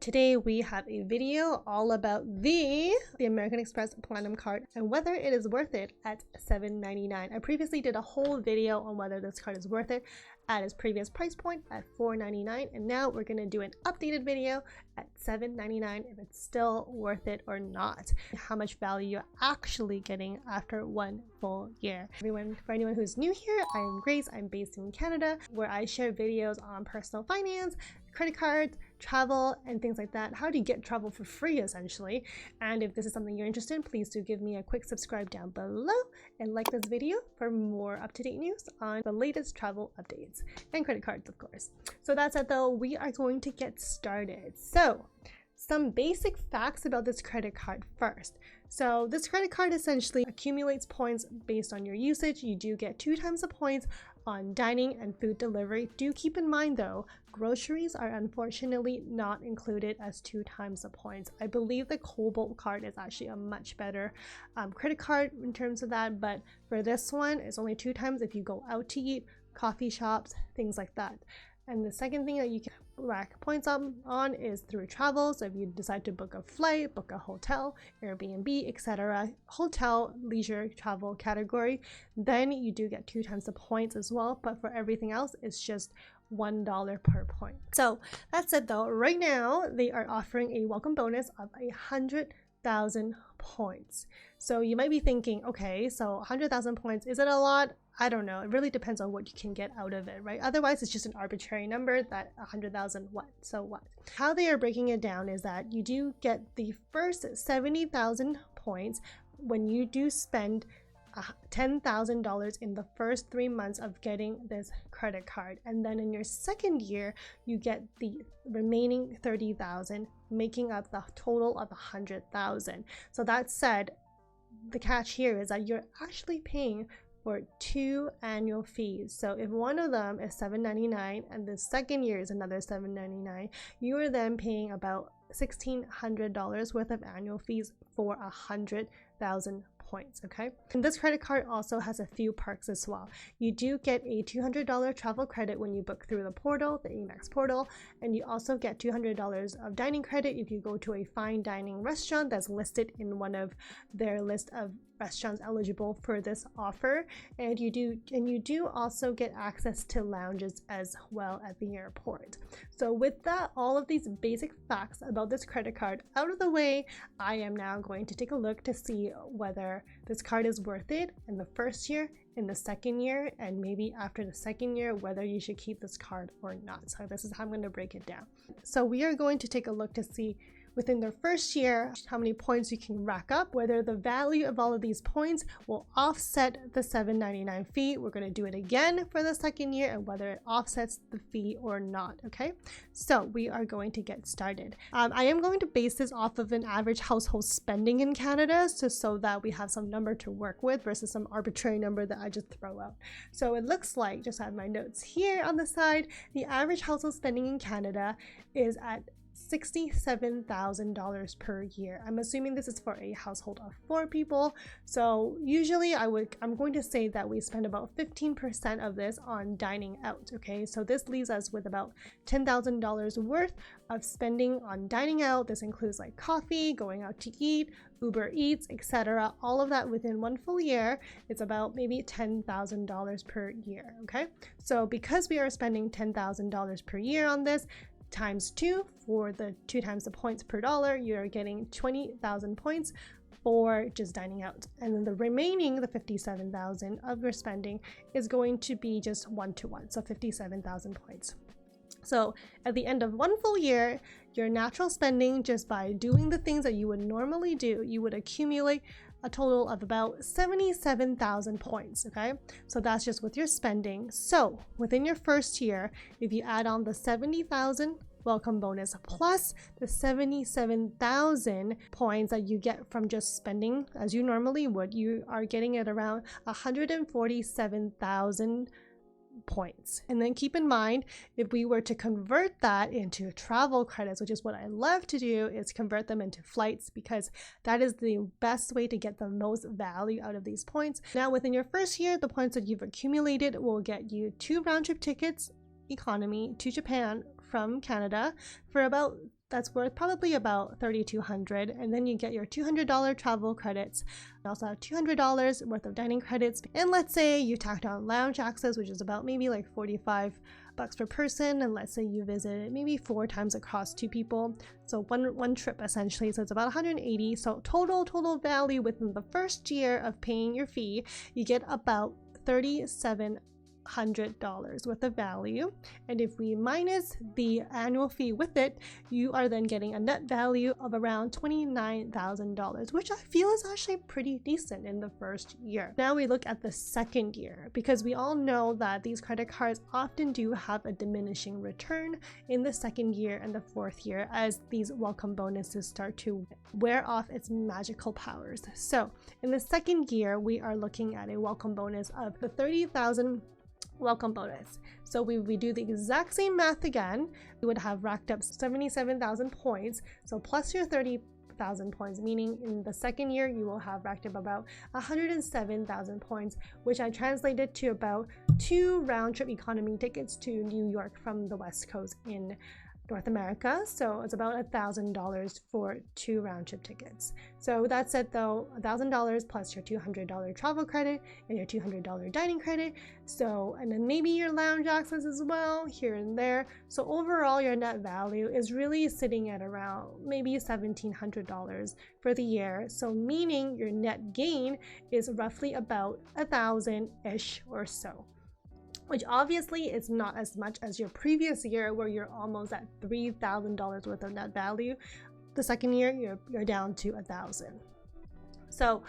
Today we have a video all about the American Express Platinum card and whether it is worth it at $7.99. I previously did a whole video on whether this card is worth it at its previous price point at $4.99, and now we're going to do an updated video at $7.99 if it's still worth it or not, how much value you're actually getting after one full year. For anyone who's new here, I'm Grace. I'm based in Canada, where I share videos on personal finance, credit cards, travel, and things like that. How do you get travel for free, essentially? And if this is something you're interested in, please do give me a quick subscribe down below and like this video for more up-to-date news on the latest travel updates and credit cards, of course. So that said, though, we are going to get started. So some basic facts about this credit card first. So this credit card essentially accumulates points based on your usage. You do get 2 times the points on dining and food delivery. Do keep in mind though, groceries are unfortunately not included as 2 times the points. I believe the Cobalt card is actually a much better credit card in terms of that, but for this one, it's only 2 times if you go out to eat, coffee shops, things like that. And the second thing that you can rack points on is through travel. So if you decide to book a flight, book a hotel, Airbnb, etc., hotel, leisure, travel category, then you do get 2 times the points as well. But for everything else, it's just $1 per point. So that said though, right now they are offering a welcome bonus of 100,000 points. So you might be thinking, okay, so 100,000 points, is it a lot? I don't know. It really depends on what you can get out of it, right? Otherwise, it's just an arbitrary number that 100,000 what? So what? How they are breaking it down is that you do get the first 70,000 points when you do spend $10,000 in the first 3 months of getting this credit card, and then in your second year you get the remaining 30,000, making up the total of 100,000. So that said, the catch here is that you're actually paying for 2 annual fees. So if one of them is $7.99 and the second year is another $7.99, you are then paying about $1,600 worth of annual fees for 100,000 points. Okay, and this credit card also has a few perks as well. You do get a $200 travel credit when you book through the portal, the Amex portal, and you also get $200 of dining credit if you go to a fine dining restaurant that's listed in one of their list of restaurants eligible for this offer. And you do also get access to lounges as well at the airport. So with that, all of these basic facts about this credit card out of the way, I am now going to take a look to see whether this card is worth it in the first year, in the second year, and maybe after the second year, whether you should keep this card or not. So this is how I'm going to break it down. So we are going to take a look to see within their first year how many points you can rack up, whether the value of all of these points will offset the $7.99 fee. We're going to do it again for the second year and whether it offsets the fee or not. Okay, so we are going to get started. I am going to base this off of an average household spending in Canada, so that we have some number to work with versus some arbitrary number that I just throw out. So it looks like, just have my notes here on the side, the average household spending in Canada is at $67,000 per year. I'm assuming this is for a household of 4 people. So usually I'm going to say that we spend about 15% of this on dining out. Okay, so this leaves us with about $10,000 worth of spending on dining out. This includes like coffee, going out to eat, Uber Eats, etc. All of that within one full year. It's about maybe $10,000 per year. Okay, so because we are spending $10,000 per year on this, times 2 for the 2 times the points per dollar, you're getting 20,000 points for just dining out. And then the remaining, the 57,000 of your spending is going to be just 1-to-1, so 57,000 points. So at the end of one full year, your natural spending, just by doing the things that you would normally do, you would accumulate a total of about 77,000 points. Okay, so that's just with your spending. So within your first year, if you add on the 70,000 welcome bonus plus the 77,000 points that you get from just spending as you normally would, you are getting it around 147,000 points. And then keep in mind, if we were to convert that into travel credits, which is what I love to do, is convert them into flights, because that is the best way to get the most value out of these points. Now within your first year, the points that you've accumulated will get you 2 round-trip tickets economy to Japan from Canada for about that's worth probably about $3,200, and then you get your $200 travel credits. You also have $200 worth of dining credits, and let's say you tacked on lounge access, which is about maybe like $45 per person, and let's say you visit maybe 4 times across 2 people, so one trip essentially, so it's about $180. So total value within the first year of paying your fee, you get about $3,700 worth of value, and if we minus the annual fee with it, you are then getting a net value of around $29,000, which I feel is actually pretty decent in the first year. Now we look at the second year, because we all know that these credit cards often do have a diminishing return in the second year and the fourth year as these welcome bonuses start to wear off its magical powers. So in the second year, we are looking at a welcome bonus of the $30,000 welcome bonus. So we do the exact same math again. We would have racked up 77,000 points, so plus your 30,000 points, meaning in the second year you will have racked up about 107,000 points, which I translated to about 2 round-trip economy tickets to New York from the West Coast in North America. So it's about $1,000 for 2 round-trip tickets. So that said though, $1,000 plus your $200 travel credit and your $200 dining credit, so, and then maybe your lounge access as well here and there. So overall your net value is really sitting at around maybe $1,700 for the year, so meaning your net gain is roughly about $1,000-ish or so, which obviously is not as much as your previous year where you're almost at $3,000 worth of net value. The second year, you're down to $1,000. So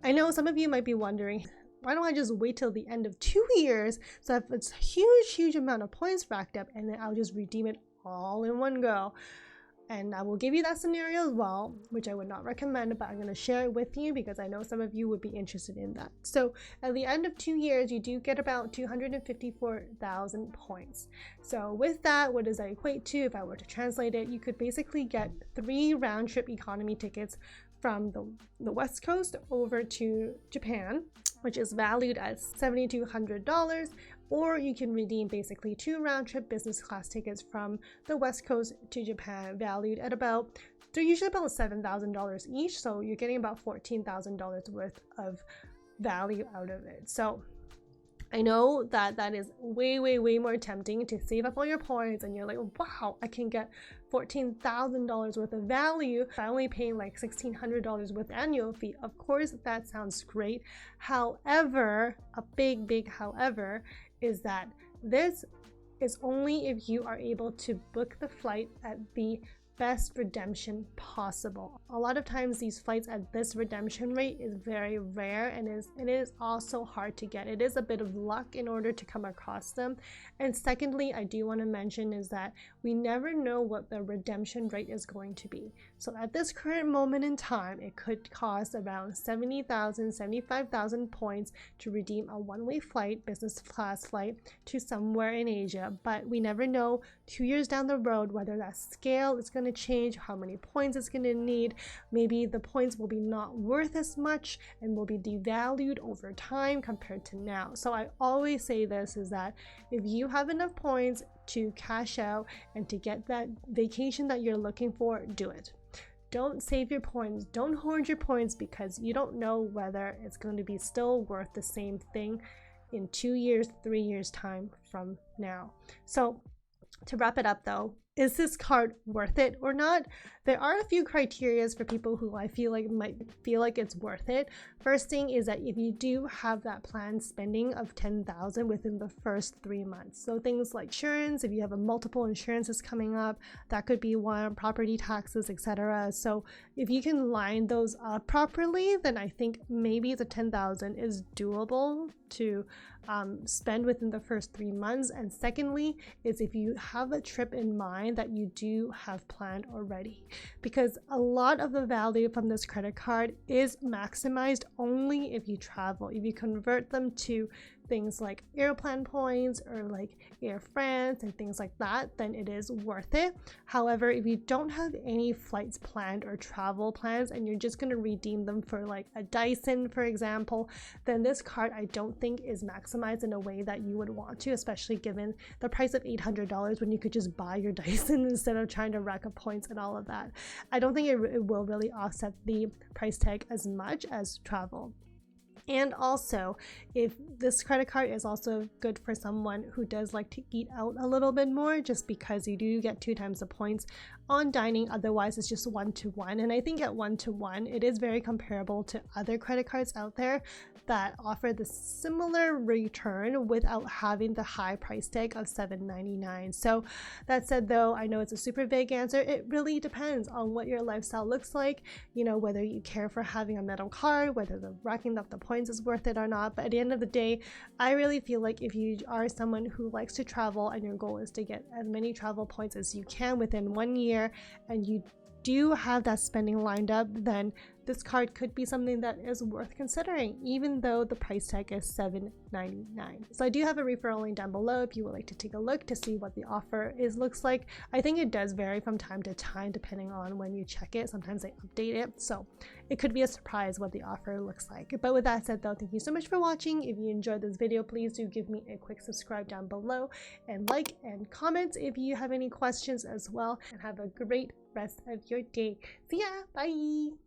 I know some of you might be wondering, why don't I just wait till the end of 2 years, so if it's a huge amount of points racked up, and then I'll just redeem it all in one go. And I will give you that scenario as well, which I would not recommend, but I'm going to share it with you because I know some of you would be interested in that. So at the end of 2 years, you do get about 254,000 points. So with that, what does that equate to? If I were to translate it, you could basically get 3 round-trip economy tickets from the West Coast over to Japan, which is valued at $7,200, or you can redeem basically 2 round-trip business class tickets from the West Coast to Japan, valued at they're usually about $7,000 each, so you're getting about $14,000 worth of value out of it. So I know that is way more tempting to save up all your points, and you're like, wow, I can get $14,000 worth of value by only paying like $1,600 with annual fee. Of course, that sounds great. However, a big however is that this is only if you are able to book the flight at the best redemption possible. A lot of times these flights at this redemption rate is very rare, and it is also hard to get. It is a bit of luck in order to come across them. And secondly, I do want to mention is that we never know what the redemption rate is going to be. So at this current moment in time, it could cost around 70,000, 75,000 points to redeem a one-way flight, business class flight to somewhere in Asia, but we never know 2 years down the road whether that scale is going to change, how many points it's going to need. Maybe the points will be not worth as much and will be devalued over time compared to now. So I always say this is that if you have enough points to cash out and to get that vacation that you're looking for, do it. Don't save your points, don't hoard your points, because you don't know whether it's going to be still worth the same thing in 2 years, 3 years time from now. So to wrap it up though, is this card worth it or not? There are a few criteria for people who I feel like might feel like it's worth it. First thing is that if you do have that planned spending of $10,000 within the first 3 months. So things like insurance, if you have a multiple insurances coming up, that could be one, property taxes, etc. So if you can line those up properly, then I think maybe the $10,000 is doable to spend within the first 3 months. And secondly is if you have a trip in mind that you do have planned already, because a lot of the value from this credit card is maximized only if you travel. If you convert them to things like Airplan points or like Air France and things like that, then it is worth it. However, if you don't have any flights planned or travel plans and you're just going to redeem them for like a Dyson, for example, then this card I don't think is maximized in a way that you would want to, especially given the price of $800 when you could just buy your Dyson instead of trying to rack up points and all of that. I don't think it will really offset the price tag as much as travel. And also, if this credit card is also good for someone who does like to eat out a little bit more, just because you do get 2 times the points on dining, otherwise it's just 1-to-1. And I think at 1-to-1 it is very comparable to other credit cards out there that offer the similar return without having the high price tag of $7.99. So that said, though, I know it's a super vague answer. It really depends on what your lifestyle looks like, you know, whether you care for having a metal card, whether the racking up the points is worth it or not. But at the end of the day, I really feel like if you are someone who likes to travel and your goal is to get as many travel points as you can within 1 year, and you do have that spending lined up, then this card could be something that is worth considering, even though the price tag is $7.99. So I do have a referral link down below if you would like to take a look to see what the offer looks like. I think it does vary from time to time depending on when you check it. Sometimes they update it, so it could be a surprise what the offer looks like. But with that said, though, thank you so much for watching. If you enjoyed this video, please do give me a quick subscribe down below and like and comment if you have any questions as well, and have a great rest of your day. See ya, bye.